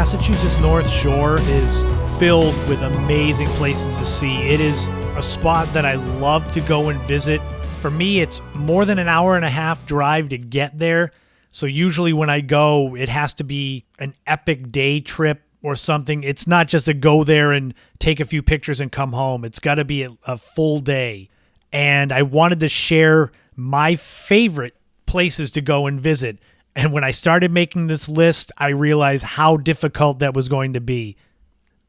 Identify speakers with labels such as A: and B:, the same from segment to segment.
A: Massachusetts North Shore is filled with amazing places to see. It is a spot that I love to go and visit. For me, it's more than an hour and a half drive to get there. So usually when I go, it has to be an epic day trip or something. It's not just to go there and take a few pictures and come home. It's got to be a full day. And I wanted to share my favorite places to go and visit. And when I started making this list, I realized how difficult that was going to be.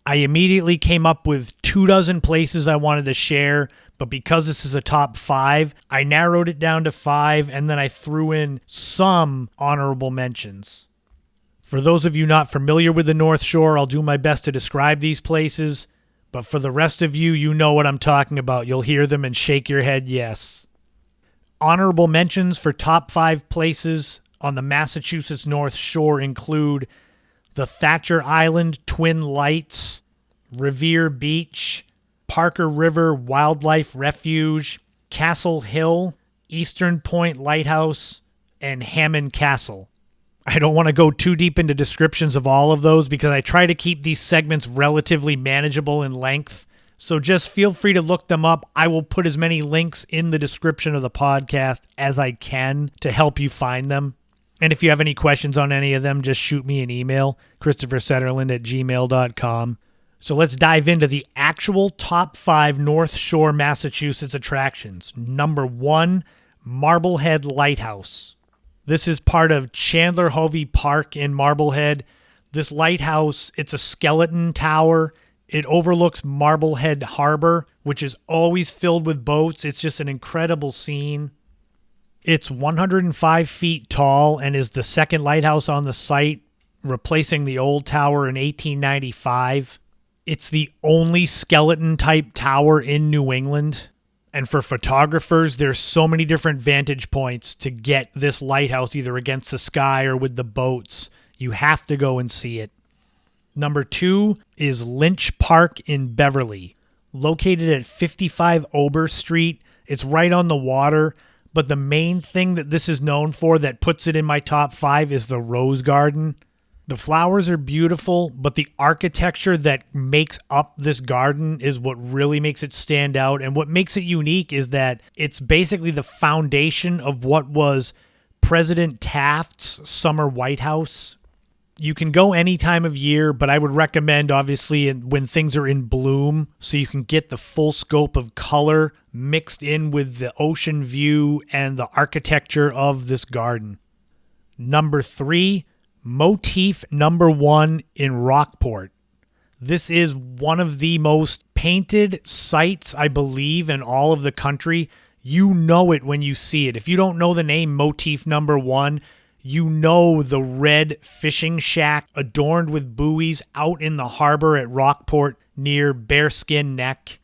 A: I immediately came up with 24 places I wanted to share, but because this is a top 5, I narrowed it down to 5, and then I threw in some honorable mentions. For those of you not familiar with the North Shore, I'll do my best to describe these places, but for the rest of you, you know what I'm talking about. You'll hear them and shake your head yes. Honorable mentions for top 5 places on the Massachusetts North Shore include the Thatcher Island Twin Lights, Revere Beach, Parker River Wildlife Refuge, Castle Hill, Eastern Point Lighthouse, and Hammond Castle. I don't want to go too deep into descriptions of all of those because I try to keep these segments relatively manageable in length. So just feel free to look them up. I will put as many links in the description of the podcast as I can to help you find them. And if you have any questions on any of them, just shoot me an email, christophersetterlund@gmail.com. So let's dive into the actual top 5 North Shore, Massachusetts attractions. Number 1, Marblehead Lighthouse. This is part of Chandler Hovey Park in Marblehead. This lighthouse, it's a skeleton tower. It overlooks Marblehead Harbor, which is always filled with boats. It's just an incredible scene. It's 105 feet tall and is the second lighthouse on the site, replacing the old tower in 1895. It's the only skeleton-type tower in New England. And for photographers, there's so many different vantage points to get this lighthouse either against the sky or with the boats. You have to go and see it. Number 2 is Lynch Park in Beverly. Located at 55 Ober Street, it's right on the water. But the main thing that this is known for that puts it in my top 5 is the Rose Garden. The flowers are beautiful, but the architecture that makes up this garden is what really makes it stand out. And what makes it unique is that it's basically the foundation of what was President Taft's summer White House. You can go any time of year, but I would recommend, obviously, when things are in bloom, so you can get the full scope of color mixed in with the ocean view and the architecture of this garden. Number 3, Motif number 1 in Rockport. This is one of the most painted sites, I believe, in all of the country. You know it when you see it. If you don't know the name Motif number 1, you know the red fishing shack adorned with buoys out in the harbor at Rockport near Bearskin Neck.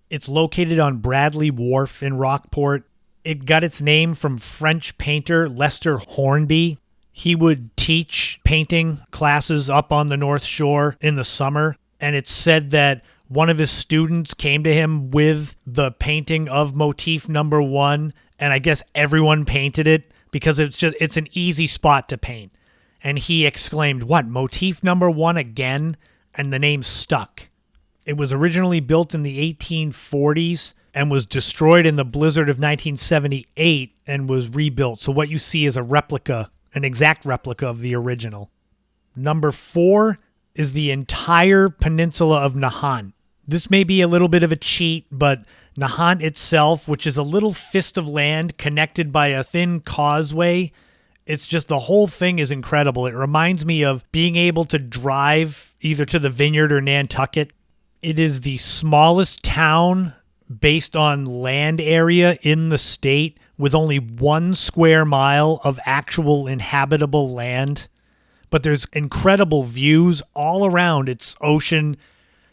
A: It's located on Bradley Wharf in Rockport. It got its name from French painter Lester Hornby. He would teach painting classes up on the North Shore in the summer, and it's said that one of his students came to him with the painting of Motif number 1, and I guess everyone painted it because it's an easy spot to paint. And he exclaimed, "What, Motif number 1 again?" And the name stuck. It was originally built in the 1840s and was destroyed in the blizzard of 1978 and was rebuilt. So what you see is a replica, an exact replica of the original. Number 4 is the entire peninsula of Nahant. This may be a little bit of a cheat, but Nahant itself, which is a little fist of land connected by a thin causeway, it's just the whole thing is incredible. It reminds me of being able to drive either to the Vineyard or Nantucket. It is the smallest town based on land area in the state with only 1 square mile of actual inhabitable land. But there's incredible views all around. It's ocean.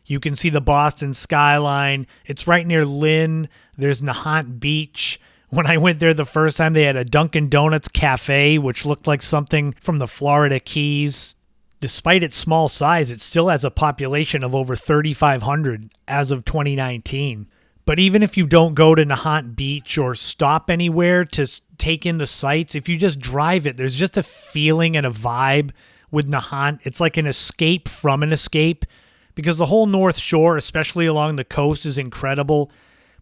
A: You can see the Boston skyline. It's right near Lynn. There's Nahant Beach. When I went there the first time, they had a Dunkin' Donuts cafe, which looked like something from the Florida Keys. Despite its small size, it still has a population of over 3,500 as of 2019. But even if you don't go to Nahant Beach or stop anywhere to take in the sights, if you just drive it, there's just a feeling and a vibe with Nahant. It's like an escape from an escape because the whole North Shore, especially along the coast, is incredible.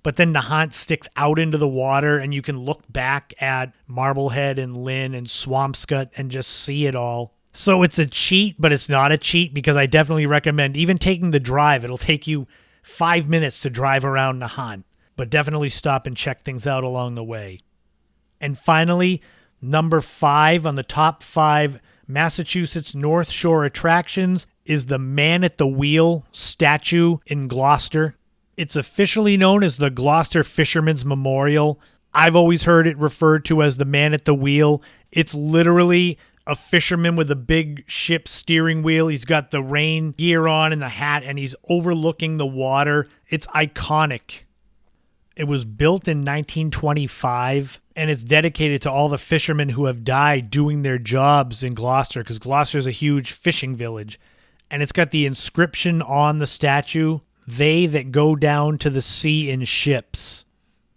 A: But then Nahant sticks out into the water and you can look back at Marblehead and Lynn and Swampscott and just see it all. So it's a cheat, but it's not a cheat because I definitely recommend even taking the drive. It'll take you 5 minutes to drive around Nahant, but definitely stop and check things out along the way. And finally, number 5 on the top 5 Massachusetts North Shore attractions is the Man at the Wheel statue in Gloucester. It's officially known as the Gloucester Fisherman's Memorial. I've always heard it referred to as the Man at the Wheel. It's literally a fisherman with a big ship steering wheel. He's got the rain gear on and the hat, and he's overlooking the water. It's iconic. It was built in 1925, and it's dedicated to all the fishermen who have died doing their jobs in Gloucester, because Gloucester is a huge fishing village. And it's got the inscription on the statue, "They that go down to the sea in ships."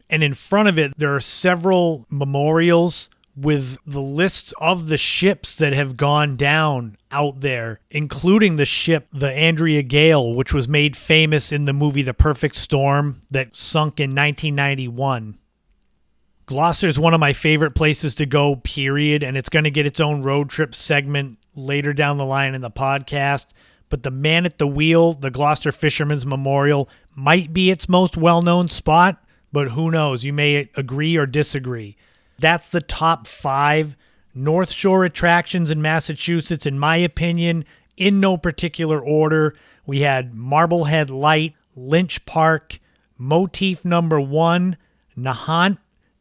A: And in front of it, there are several memorials with the lists of the ships that have gone down out there, including the ship, the Andrea Gale, which was made famous in the movie The Perfect Storm that sunk in 1991. Gloucester is one of my favorite places to go, period, and it's going to get its own road trip segment later down the line in the podcast. But the Man at the Wheel, the Gloucester Fisherman's Memorial, might be its most well-known spot, but who knows? You may agree or disagree. That's the top 5 North Shore attractions in Massachusetts, in my opinion, in no particular order. We had Marblehead Light, Lynch Park, Motif number 1, Nahant,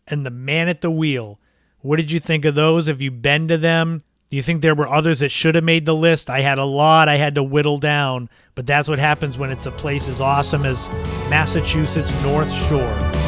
A: and the Man at the Wheel. What did you think of those? Have you been to them? Do you think there were others that should have made the list? I had a lot I had to whittle down, but that's what happens when it's a place as awesome as Massachusetts North Shore.